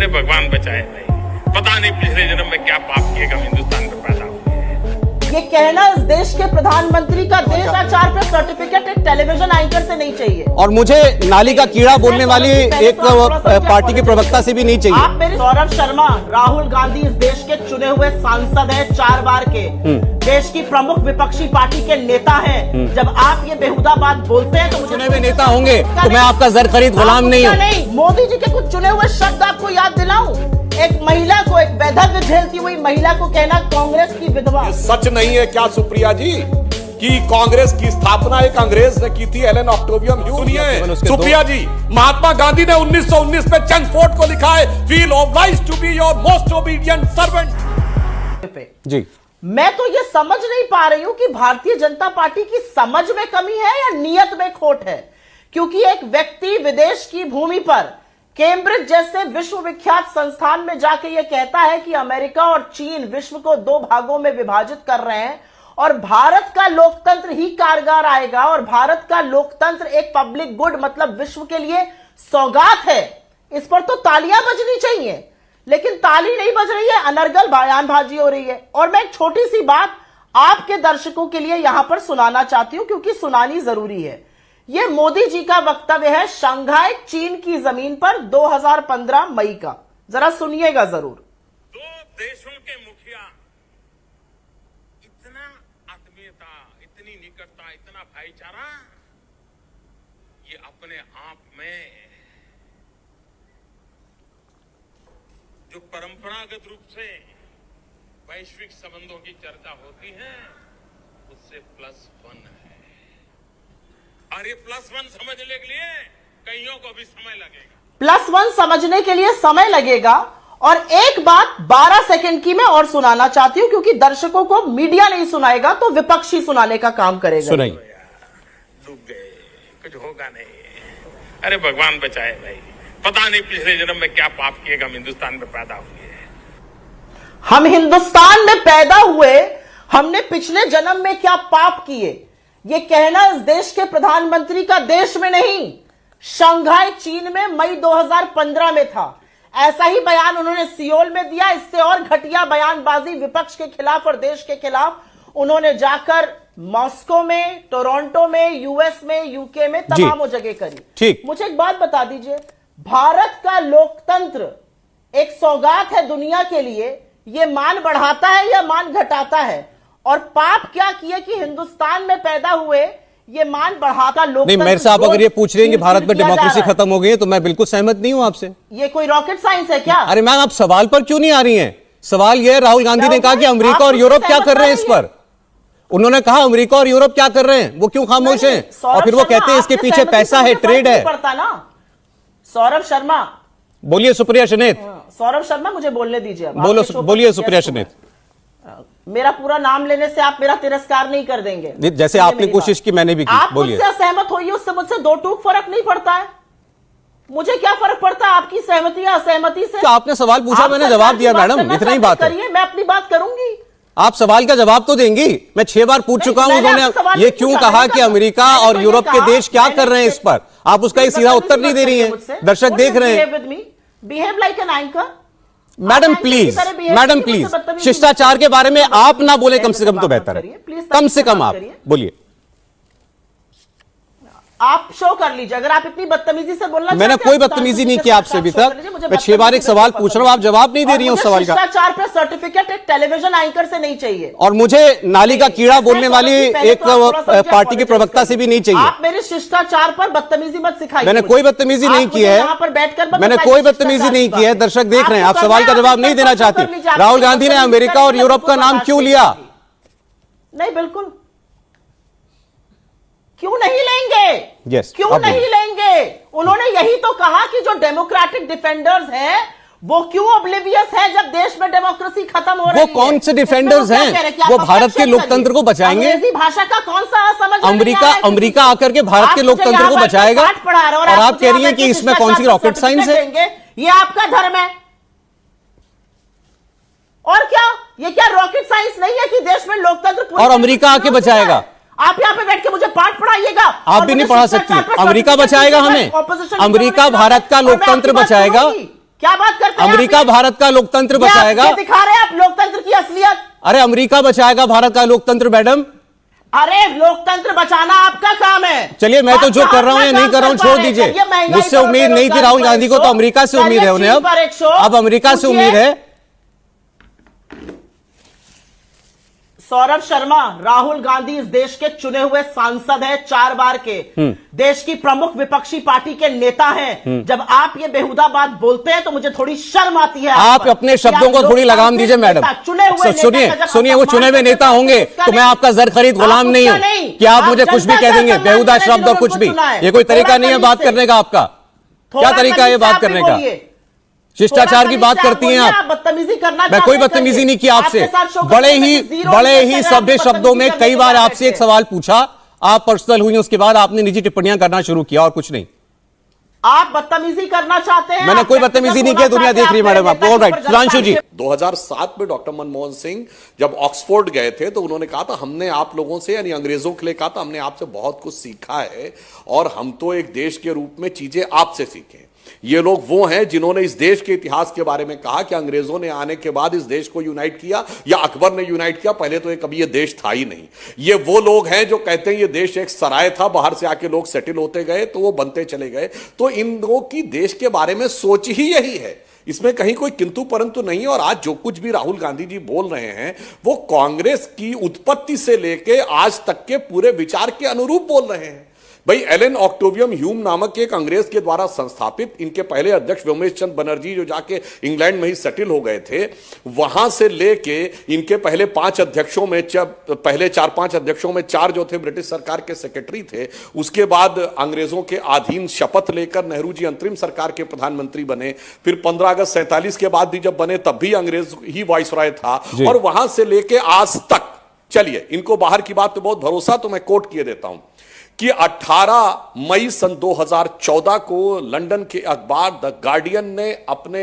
अरे भगवान बचाए भाई, पता नहीं पिछले जन्म में क्या पाप किए हम हिंदुस्तान में पैदा हुए। ये कहना इस देश के प्रधानमंत्री का देशाचार पे सर्टिफिकेट एक टेलीविजन एंकर से नहीं चाहिए, और मुझे नाली का कीड़ा बोलने वाली एक पार्टी के प्रवक्ता से भी नहीं चाहिए। आप मेरे सौरभ शर्मा, राहुल गांधी इस देश के चुने हुए सांसद हैं 4 बार के, देश की प्रमुख विपक्षी पार्टी के नेता हैं। जब आप ये बेहुदा बात बोलते हैं तो मुझे चुने हुए नेता होंगे तो मैं आपका जर खरीद गुलाम नहीं हूँ। मोदी जी के कुछ चुने हुए शब्द आपको याद दिलाऊं। एक महिला को, एक वैधव्य झेलती हुई महिला को कहना कांग्रेस की विधवा। सच नहीं है क्या सुप्रिया जी कि कांग्रेस की स्थापना एक अंग्रेज ने की थी, एलन ऑक्टेवियम ह्यूज। सुनिए सुप्रिया जी, महात्मा गांधी ने 1919 में चंगफोर्ड को लिखा है, feel obliged to be your most obedient servant. जी, मैं तो ये समझ नहीं पा रही हूं कि भारतीय जनता पार्टी की समझ में कमी है या नियत में खोट है, क्योंकि एक व्यक्ति विदेश की भूमि पर कैम्ब्रिज जैसे विश्वविख्यात संस्थान में जाके यह कहता है कि अमेरिका और चीन विश्व को 2 भागों में विभाजित कर रहे हैं और भारत का लोकतंत्र ही कारगर आएगा और भारत का लोकतंत्र एक पब्लिक गुड मतलब विश्व के लिए सौगात है। इस पर तो तालियां बजनी चाहिए, लेकिन ताली नहीं बज रही है, अनर्गल बयानबाजी हो रही है। और मैं एक छोटी सी बात आपके दर्शकों के लिए यहां पर सुनाना चाहती हूं, क्योंकि सुनानी जरूरी है। यह मोदी जी का वक्तव्य है शंघाई चीन की जमीन पर 2015 मई का, जरा सुनिएगा जरूर। 2 देशों के मुखिया, इतना आत्मीयता, इतनी निकटता, इतना भाईचारा, ये अपने आप में जो परंपरागत रूप से वैश्विक संबंधों की चर्चा होती है उससे +1 है। और ये +1 समझने के लिए कईयों को भी समय लगेगा। +1 समझने के लिए समय लगेगा। और एक बात 12 सेकंड की मैं और सुनाना चाहती हूं, क्योंकि दर्शकों को मीडिया नहीं सुनाएगा तो विपक्षी सुनाने का काम करेगा। सुनाइए। डूब गए, कुछ होगा नहीं। अरे भगवान बचाए भाई, पता नहीं पिछले जन्म में क्या पाप किए हम हिंदुस्तान में पैदा हुए। हम हिंदुस्तान में पैदा हुए, हमने पिछले जन्म में क्या पाप किए, ये कहना इस देश के प्रधानमंत्री का देश में नहीं, शंघाई चीन में मई 2015 में था। ऐसा ही बयान उन्होंने सियोल में दिया। इससे और घटिया बयानबाजी विपक्ष के खिलाफ और देश के खिलाफ उन्होंने जाकर मॉस्को में, टोरंटो में, यूएस में, यूके में तमाम जगह करी। ठीक, मुझे एक बात बता दीजिए, भारत का लोकतंत्र एक सौगात है दुनिया के लिए, यह मान बढ़ाता है या मान घटाता है? और पाप क्या किए कि हिंदुस्तान में पैदा हुए, ये मान बढ़ाता लोकतंत्र। नहीं, मेरे साहब अगर ये पूछ रहे हैं कि भारत में डेमोक्रेसी खत्म हो गई है तो मैं बिल्कुल सहमत नहीं हूं आपसे। ये कोई रॉकेट साइंस है क्या? अरे मैम, आप सवाल पर क्यों नहीं आ रही हैं? सवाल यह है, राहुल गांधी ने कहा कि अमेरिका और यूरोप क्या कर रहे हैं इस पर। उन्होंने कहा अमेरिका और यूरोप क्या कर रहे हैं, वो क्यों खामोश हैं? और फिर वो कहते हैं इसके पीछे पैसा है, ट्रेड है। सौरभ शर्मा बोलिए। सुप्रिया शनेत। सौरभ शर्मा, मुझे बोलने दीजिए। बोलिए सुप्रिया शनेत। मेरा पूरा नाम लेने से आप मेरा तिरस्कार नहीं कर देंगे, जैसे आपने कोशिश की मैंने भी की। आप मुझसे असहमत होइए, उससे मुझसे 2 टूक फर्क नहीं पड़ता है। मुझे क्या फर्क पड़ता है आपकी सहमति या असहमति से? तो आपने सवाल पूछा, मैंने जवाब दिया मैडम, इतना ही बात है। मैं अपनी बात करूंगी, आप सवाल का जवाब तो देंगी। मैं 6 बार पूछ चुका हूं, उन्होंने ये क्यों कहा कि अमेरिका और यूरोप के देश क्या कर रहे हैं इस पर, आप उसका ही सीधा उत्तर नहीं दे रही हैं। दर्शक देख रहे हैं। Behave like an anchor. Madam please, शिष्टाचार के बारे में आप ना बोले कम से कम तो बेहतर है। कम से कम आप बोलिए। आप शो कर लीजिए अगर आप इतनी बदतमीजी से बोलना। मैंने कोई बदतमीजी नहीं की आपसे अभी तक। मैं 6 बार एक सवाल पूछ रहा हूं, आप जवाब नहीं दे रही हैं उस सवाल का। शिष्टाचार पे सर्टिफिकेट एक टेलीविजन एंकर से नहीं चाहिए, और मुझे नाली का कीड़ा बोलने वाली एक पार्टी के प्रवक्ता से भी नहीं चाहिए। आप मेरे शिष्टाचार पर बदतमीजी मत सिखाइए। मैंने कोई बदतमीजी नहीं की है, यहाँ पर बैठकर मैंने कोई बदतमीजी नहीं की है। दर्शक देख रहे हैं, आप सवाल का जवाब नहीं देना चाहती। राहुल गांधी ने अमेरिका और यूरोप का नाम क्यों लिया? नहीं, बिल्कुल क्यों नहीं लेंगे? क्यों नहीं लेंगे? उन्होंने यही तो कहा कि जो डेमोक्रेटिक डिफेंडर्स हैं वो क्यों ऑब्लिवियस है जब देश में डेमोक्रेसी खत्म हो रही है। वो कौन से डिफेंडर्स हैं? वो भारत के लोकतंत्र को बचाएंगे। अंग्रेजी भाषा का कौन सा असमझ? अमेरिका आकर के भारत के लोकतंत्र को बचाएगा, और आप कह रही हैं कि इसमें कौन सी रॉकेट साइंस है? ये आपका धर्म है और क्या? ये क्या रॉकेट साइंस नहीं है कि देश में लोकतंत्र और अमेरिका आके बचाएगा? आप यहाँ पे बैठ के मुझे पाठ पढ़ाइएगा। आप भी नहीं पढ़ा सकती। अमेरिका बचाएगा हमें, अमेरिका भारत का लोकतंत्र बचाएगा। क्या बात करते हैं अमेरिका आप? भारत का लोकतंत्र ये आप बचाएगा। क्या दिखा रहे हैं आप लोकतंत्र की असलियत? अरे अमेरिका बचाएगा भारत का लोकतंत्र मैडम। अरे लोकतंत्र बचाना आपका काम है। चलिए मैं तो आप जो कर रहा हूं या अपना नहीं कर रहा हूं काम छोड़ पा रहे हैं। दीजिए। चलिए, महंगाई मुझसे पर, उम्मीद नहीं थी राहुल गांधी को, तो अमेरिका से उम्मीद है उन्हें। अब अमेरिका से उम्मीद है। सौरभ शर्मा, राहुल गांधी इस देश के चुने हुए सांसद हैं 4 बार के, देश की प्रमुख विपक्षी पार्टी के नेता हैं। जब आप ये बेहुदा बात बोलते हैं तो मुझे थोड़ी शर्म आती है। आप अपने शब्दों को थोड़ी लगाम दीजिए मैडम। सुनिए वो चुने हुए नेता होंगे तो मैं आपका जर खरीद गुलाम नहीं हूं कि आप मुझे कुछ भी कह देंगे, बेहुदा शब्द और कुछ भी। ये कोई तरीका नहीं है बात करने का आपका। क्या तरीका है बात करने का? शिष्टाचार की बात करती हैं आप। बदतमीजी करना, मैं कोई बदतमीजी नहीं की आपसे। बड़े ही सभ्य शब्दों में कई बार आपसे एक सवाल पूछा, आप पर्सनल हुई, उसके बाद आपने निजी टिप्पणियां करना शुरू किया और कुछ नहीं। आप बदतमीजी करना चाहते हैं? मैंने कोई बदतमीजी नहीं किया, दुनिया देख रही है मैडम आपको। ऑलराइट, सुधांशु जी। 2007 में डॉक्टर मनमोहन सिंह जब ऑक्सफोर्ड गए थे तो उन्होंने कहा था हमने आप लोगों से, यानी अंग्रेजों के लिए कहा था, हमने आपसे बहुत कुछ सीखा है और हम तो एक देश के रूप में चीजें आपसे सीखें। ये लोग वो हैं जिन्होंने इस देश के इतिहास के बारे में कहा कि अंग्रेजों ने आने के बाद इस देश को यूनाइट किया या अकबर ने यूनाइट किया, पहले तो कभी ये देश था ही नहीं। ये वो लोग हैं जो कहते हैं ये देश एक सराय था, बाहर से आके लोग सेटल होते गए तो वो बनते चले गए। तो इन लोगों की देश के बारे में सोच ही यही है, इसमें कहीं कोई किंतु परंतु नहीं है। और आज जो कुछ भी राहुल गांधी जी बोल रहे हैं वो कांग्रेस की उत्पत्ति से लेके आज तक के पूरे विचार के अनुरूप बोल रहे हैं। भाई एलन ऑक्टेवियम ह्यूम नामक एक अंग्रेज के द्वारा संस्थापित, इनके पहले अध्यक्ष व्योमेश चंद्र बनर्जी जो जाके इंग्लैंड में ही सेटल हो गए थे, वहां से लेके इनके पहले 5 अध्यक्षों में, पहले 4-5 अध्यक्षों में 4 जो थे ब्रिटिश सरकार के सेक्रेटरी थे। उसके बाद अंग्रेजों के अधीन शपथ लेकर नेहरू जी अंतरिम सरकार के प्रधानमंत्री बने। फिर 15 अगस्त 47 के बाद भी जब बने तब भी अंग्रेज ही वाइसरॉय था। और वहां से लेके आज तक, चलिए इनको बाहर की बात पे बहुत भरोसा, तो मैं कोट किए देता हूं कि 18 मई सन 2014 को लंदन के अखबार द गार्डियन ने अपने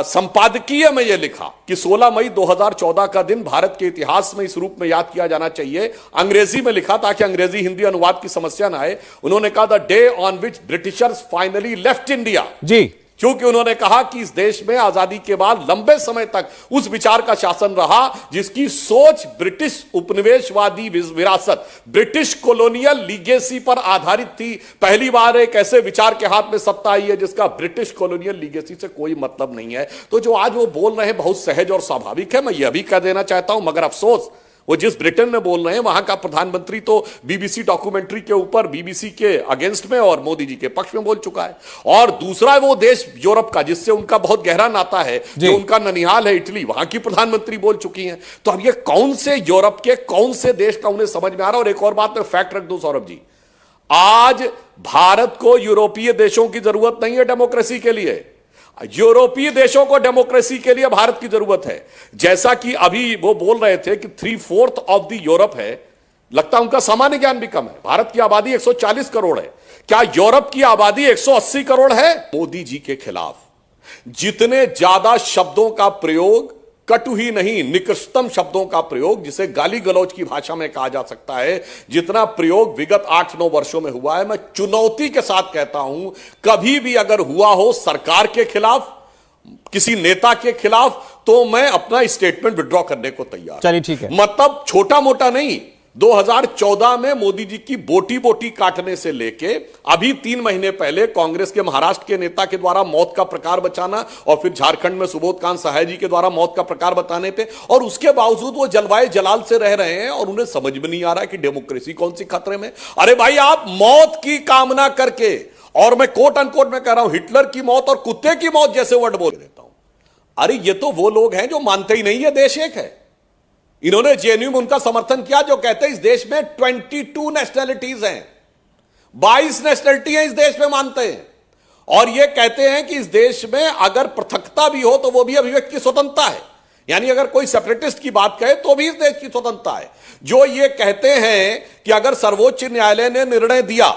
संपादकीय में यह लिखा कि 16 मई 2014 का दिन भारत के इतिहास में इस रूप में याद किया जाना चाहिए। अंग्रेजी में लिखा ताकि अंग्रेजी हिंदी अनुवाद की समस्या ना आए। उन्होंने कहा the day on which Britishers finally left India, जी, क्योंकि उन्होंने कहा कि इस देश में आजादी के बाद लंबे समय तक उस विचार का शासन रहा जिसकी सोच ब्रिटिश उपनिवेशवादी विरासत, ब्रिटिश कॉलोनियल लीगेसी पर आधारित थी। पहली बार एक ऐसे विचार के हाथ में सत्ता आई है जिसका ब्रिटिश कॉलोनियल लीगेसी से कोई मतलब नहीं है। तो जो आज वो बोल रहे हैं बहुत सहज और स्वाभाविक है, मैं यह भी कह देना चाहता हूं, मगर अफसोस वो जिस ब्रिटेन में बोल रहे हैं वहां का प्रधानमंत्री तो बीबीसी डॉक्यूमेंट्री के ऊपर बीबीसी के अगेंस्ट में और मोदी जी के पक्ष में बोल चुका है। और दूसरा वो देश यूरोप का जिससे उनका बहुत गहरा नाता है, जो उनका ननिहाल है इटली, वहां की प्रधानमंत्री बोल चुकी हैं। तो अब ये कौन से यूरोप के कौन से देश का उन्हें समझ में आ रहा है। और एक और बात मैं फैक्ट रख दूं सौरभ जी, आज भारत को यूरोपीय देशों की जरूरत नहीं है डेमोक्रेसी के लिए, यूरोपीय देशों को डेमोक्रेसी के लिए भारत की जरूरत है। जैसा कि अभी वो बोल रहे थे कि 3/4 ऑफ द यूरोप है, लगता है उनका सामान्य ज्ञान भी कम है। भारत की आबादी 140 करोड़ है, क्या यूरोप की आबादी 180 करोड़ है? मोदी जी के खिलाफ जितने ज्यादा शब्दों का प्रयोग, कटु ही नहीं निकृष्टतम शब्दों का प्रयोग, जिसे गाली गलौज की भाषा में कहा जा सकता है, जितना प्रयोग विगत 8-9 वर्षों में हुआ है, मैं चुनौती के साथ कहता हूं कभी भी अगर हुआ हो सरकार के खिलाफ, किसी नेता के खिलाफ, तो मैं अपना स्टेटमेंट विड्रॉ करने को तैयार। चलिए ठीक है, मतलब छोटा मोटा नहीं। 2014 में मोदी जी की बोटी बोटी काटने से लेके अभी 3 महीने पहले कांग्रेस के महाराष्ट्र के नेता के द्वारा मौत का प्रकार बचाना, और फिर झारखंड में सुबोध कांत सहाय जी के द्वारा मौत का प्रकार बताने पे, और उसके बावजूद वो जलवाए जलाल से रह रहे हैं और उन्हें समझ में नहीं आ रहा कि डेमोक्रेसी कौन सी खतरे में। अरे भाई आप मौत की कामना करके, और मैं कोट अनकोट में कह रहा हूं हिटलर की मौत और कुत्ते की मौत जैसे वर्ड बोल देता हूं। अरे ये तो वो लोग हैं जो मानते ही नहीं है देश एक है। इन्होंने जेएनयू में उनका समर्थन किया जो कहते हैं इस देश में 22 नेशनैलिटीज हैं, 22 नेशनैलिटी हैं इस देश में, मानते हैं। और ये कहते हैं कि इस देश में अगर पृथकता भी हो तो वो भी अभिव्यक्ति की स्वतंत्रता है, यानी अगर कोई सेपरेटिस्ट की बात कहे तो भी इस देश की स्वतंत्रता है। जो ये कहते हैं कि अगर सर्वोच्च न्यायालय ने निर्णय दिया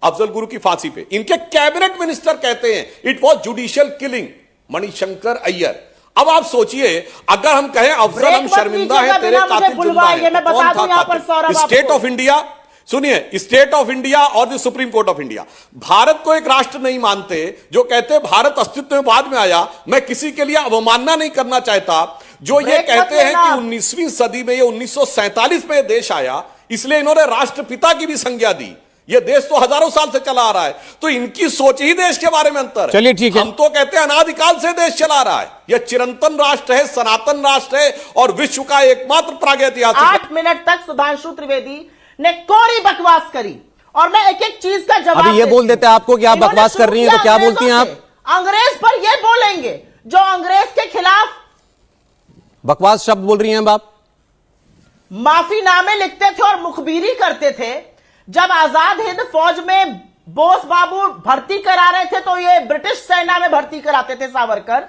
अफजल गुरु की फांसी पे, इनके कैबिनेट मिनिस्टर कहते हैं it was judicial killing, Manishankar Iyer. अब आप सोचिए अगर हम कहें अफजल हम शर्मिंदा है तेरे कातिल जिंदा है, कौन था कातिल? स्टेट ऑफ इंडिया, सुनिए, स्टेट ऑफ इंडिया और the supreme court of India Bharat को एक राष्ट्र नहीं मानते, जो कहते हैं भारत अस्तित्व में बाद में आया। मैं किसी के लिए अवमानना नहीं करना चाहता जो ये कहते हैं कि 19वीं सदी में, ये 1947 में देश आया, इसलिए इन्होंने राष्ट्रपिता की भी संज्ञा दी। ये देश तो हजारों साल से चला आ रहा है, तो इनकी सोच ही देश के बारे में अंतर है। चलिए ठीक है, हम तो कहते हैं अनादिकाल से देश चला रहा है। यह चिरंतन राष्ट्र है, सनातन राष्ट्र है और विश्व का एकमात्र प्रागैतिहासिक। 8 मिनट तक सुधांशु त्रिवेदी ने कोरी बकवास करी और मैं एक एक चीज का जवाब अभी ये बोल देते हैं आपको कि आप बकवास कर रही हैं, तो क्या बोलती हैं आप? अंग्रेज पर ये बोलेंगे जो अंग्रेज के खिलाफ बकवास शब्द बोल रही हैं अब आप। माफीनामे लिखते थे और मुखबिरी करते थे। जब आजाद हिंद फौज में बोस बाबू भर्ती करा रहे थे तो ये ब्रिटिश सेना में भर्ती कराते थे सावरकर।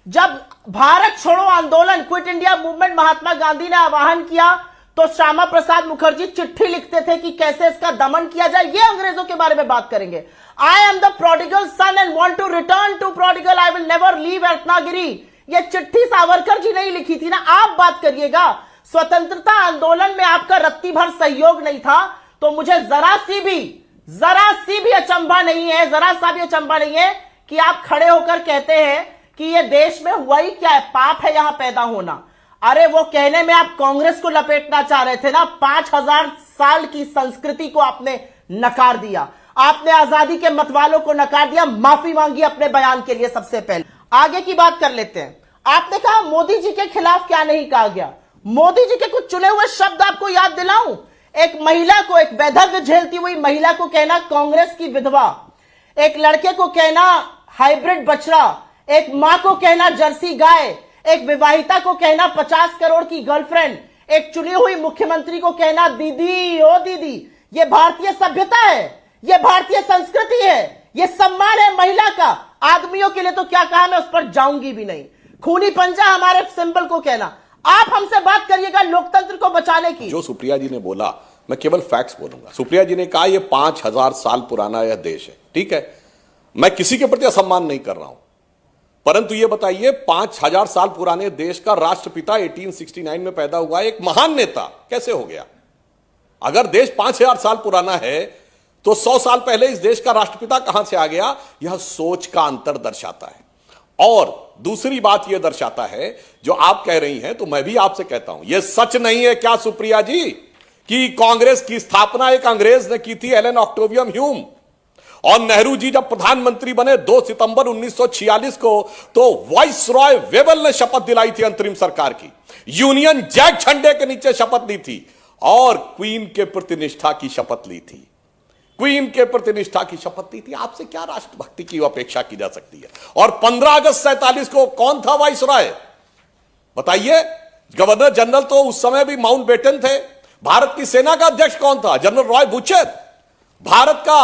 जब भारत छोड़ो आंदोलन, quit India movement Mahatma Gandhi ने आह्वान किया तो श्यामा प्रसाद मुखर्जी चिट्ठी लिखते थे कि कैसे इसका दमन किया जाए। ये अंग्रेजों के बारे में बात करेंगे। I am the prodigal son and want to return to prodigal, I will never leave Ratnagiri. ये चिट्ठी सावरकर जी नहीं लिखी थी ना, आप बात करिएगा। स्वतंत्रता आंदोलन में आपका रत्ती भर सहयोग नहीं था, तो मुझे जरा सी भी अचंभा नहीं है, जरा सा भी अचंभा नहीं है कि आप खड़े होकर कहते हैं कि ये देश में हुआ ही क्या है, पाप है यहां पैदा होना। अरे वो कहने में आप कांग्रेस को लपेटना चाह रहे थे ना। 5000 साल की संस्कृति को आपने नकार दिया, आपने आजादी के मतवालों को नकार दिया। माफी मांगी अपने बयान के लिए। सबसे पहले आगे की बात कर लेते हैं। आपने कहा मोदी जी के खिलाफ क्या नहीं कहा गया। मोदी जी के कुछ चुने हुए शब्द आपको याद दिलाऊं। एक महिला को, एक वैधव्य झेलती हुई महिला को कहना कांग्रेस की विधवा, एक लड़के को कहना हाइब्रिड बछड़ा, एक मां को कहना जर्सी गाय, एक विवाहिता को कहना 50 करोड़ की गर्लफ्रेंड, एक चुनी हुई मुख्यमंत्री को कहना दीदी ओ दीदी। ये भारतीय सभ्यता है, ये भारतीय संस्कृति है, ये सम्मान है महिला का। आदमियों के लिए तो क्या कहा, मैं उस पर जाऊंगी भी नहीं। खूनी पंजा हमारे सिंबल को कहना। आप हमसे बात करिएगा लोकतंत्र को बचाने की। जो सुप्रिया जी ने बोला, मैं केवल फैक्ट्स बोलूंगा। सुप्रिया जी ने कहा यह 5000 साल पुराना यह देश है, ठीक है, मैं किसी के प्रति असम्मान नहीं कर रहा हूं, परंतु यह बताइए 5000 साल पुराने देश का राष्ट्रपिता 1869 में पैदा हुआ एक महान नेता कैसे हो गया? अगर देश 5000 साल पुराना है तो 100 साल पहले इस देश का राष्ट्रपिता कहां से आ गया? यह सोच का अंतर दर्शाता है। और दूसरी बात यह दर्शाता है जो आप कह रही हैं, तो मैं भी आपसे कहता हूं, यह सच नहीं है क्या सुप्रिया जी कि कांग्रेस की स्थापना एक अंग्रेज ने की थी, एलन ऑक्टेवियम ह्यूम। और नेहरू जी जब प्रधानमंत्री बने 2 सितंबर 1946 को, तो वाइसरॉय वेबल ने शपथ दिलाई थी अंतरिम सरकार की, यूनियन जैक झंडे के नीचे शपथ ली थी और क्वीन के प्रति निष्ठा की शपथ ली थी। क्वीन के प्रति निष्ठा की शपथ ली थी। आपसे क्या राष्ट्रभक्ति की अपेक्षा की जा सकती है? और 15 अगस्त 47 को कौन था वाइसरॉय? बताइए। गवर्नर जनरल तो उस समय भी माउंटबेटन थे। भारत की सेना का अध्यक्ष कौन था? General Roy butcher. भारत का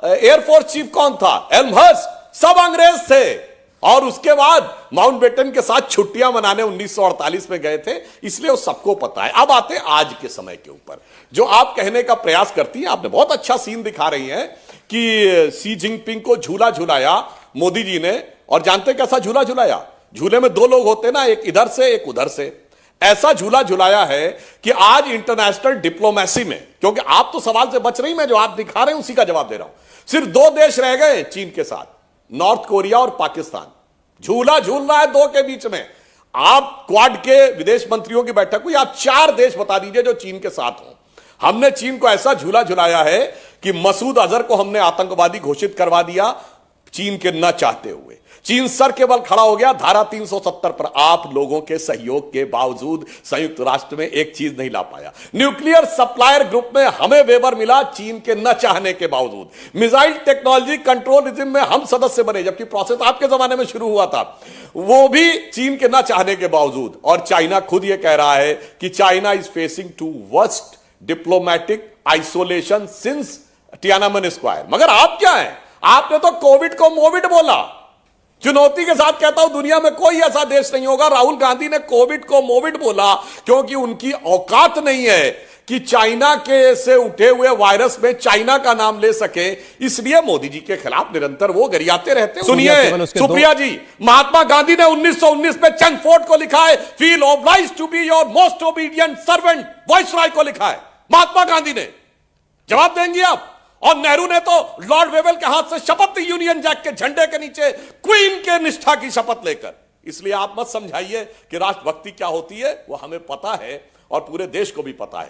एयरफोर्स चीफ कौन था? एल्महर्स्ट। सब अंग्रेज थे। और उसके बाद माउंटबेटन के साथ छुट्टियां मनाने 1948 में गए थे, इसलिए वो सबको पता है। अब आते आज के समय के ऊपर जो आप कहने का प्रयास करती हैं। आपने बहुत अच्छा सीन दिखा रही हैं कि शी जिनपिंग को झूला झुलाया मोदी जी ने, और जानते कैसा झूला झुलाया? झूले में 2 लोग होते ना, एक इधर से एक उधर से। ऐसा झूला झुलाया है कि आज इंटरनेशनल डिप्लोमेसी में, क्योंकि आप तो सवाल से बच रही, मैं जो आप दिखा रहे हैं उसी का जवाब दे रहा हूं। सिर्फ 2 देश रह गए चीन के साथ, नॉर्थ कोरिया और पाकिस्तान। झूला झूल रहा है 2 के बीच में। आप क्वाड के विदेश मंत्रियों की बैठक हुई, आप 4 देश बता दीजिए जो चीन के साथ हो। हमने चीन को ऐसा झूला झुलाया है कि मसूद अजहर को हमने आतंकवादी घोषित करवा दिया, चीन के न चाहते हुए। चीन सर के बल खड़ा हो गया धारा 370 पर। आप लोगों के सहयोग के बावजूद संयुक्त राष्ट्र में एक चीज नहीं ला पाया। न्यूक्लियर सप्लायर ग्रुप में हमें वेबर मिला, चीन के न चाहने के बावजूद। मिसाइल टेक्नोलॉजी कंट्रोल रिजिम में हम सदस्य बने, जबकि प्रोसेस आपके जमाने में शुरू हुआ था, वो भी चीन के न चाहने के बावजूद। और चाइना खुद यह कह रहा है कि China is facing to worst diplomatic isolation since Tiananmen square. मगर आप क्या हैं? आपने तो कोविड को मोविड बोला। चुनौती के साथ कहता हूं, दुनिया में कोई ऐसा देश नहीं होगा। राहुल गांधी ने कोविड को मोविड बोला क्योंकि उनकी औकात नहीं है कि चाइना के से उठे हुए वायरस में चाइना का नाम ले सके, इसलिए मोदी जी के खिलाफ निरंतर वो गरियाते रहते हैं। सुनिए सुप्रिया जी, महात्मा गांधी ने 1919 में चंगफोर्ड को लिखा है, feel obliged to be your most obedient servant, viceroy को लिखा है महात्मा गांधी ने। जवाब देंगी आप? और नेहरू ने तो लॉर्ड वेवेल के हाथ से शपथ ली यूनियन जैक के झंडे के नीचे क्वीन के निष्ठा की शपथ लेकर। इसलिए आप मत समझाइए कि राष्ट्रभक्ति क्या होती है, वो हमें पता है और पूरे देश को भी पता है।